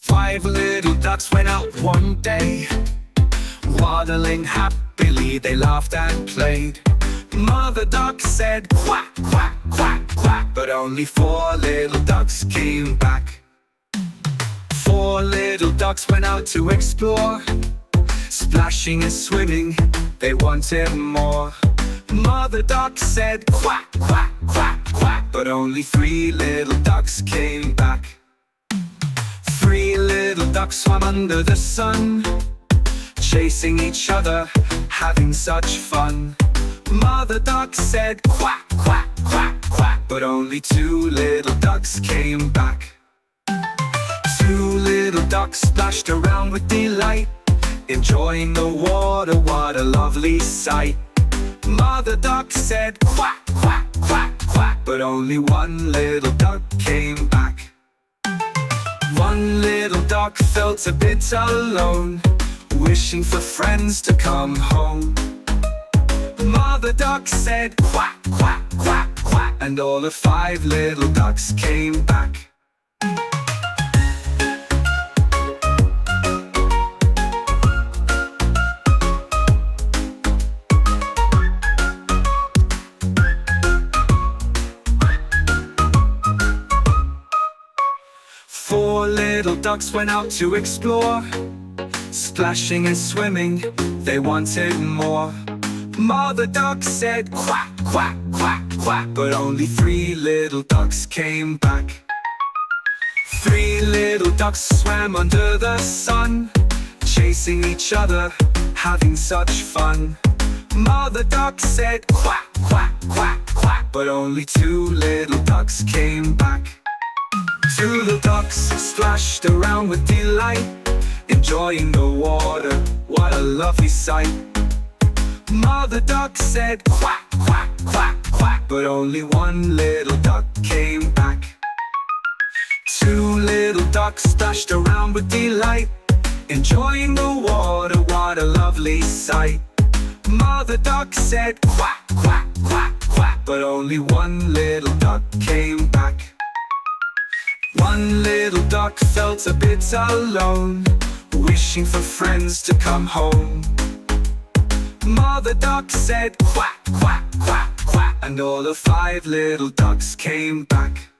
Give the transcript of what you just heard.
Five little ducks went out one day, waddling happily, they laughed and played. Mother duck said quack, quack, quack, quack, but only four little ducks came back. Four little ducks went out to explore, splashing and swimming, they wanted more. Mother duck said quack, quack, quack, quack, but only three little ducks came back. Three little ducks swam under the sun, chasing each other, having such fun. Mother duck said quack, quack, quack, quack, but only two little ducks came back. Two little ducks splashed around with delight, enjoying the water, what a lovely sight. Mother duck said quack, quack, quack, quack, but only one little duck came back. One little duck felt a bit alone, wishing for friends to come home. Mother duck said quack, quack, quack, quack, and all the five little ducks came back. Four little ducks went out to explore, splashing and swimming, they wanted more. Mother duck said quack, quack, quack, quack, but only three little ducks came back. Three little ducks swam under the sun, chasing each other, having such fun. Mother duck said quack, quack, quack, quack, but only two little ducks came back. Two little ducks splashed around with delight, enjoying the water, what a lovely sight. Mother duck said quack, quack, quack, quack, but only one little duck came back. Two little ducks splashed around with delight, enjoying the water, what a lovely sight. Mother duck said quack, quack, quack, quack, but only one little duck came back. One little duck felt a bit alone, wishing for friends to come home. Mother duck said quack, quack, quack, quack, and all the five little ducks came back.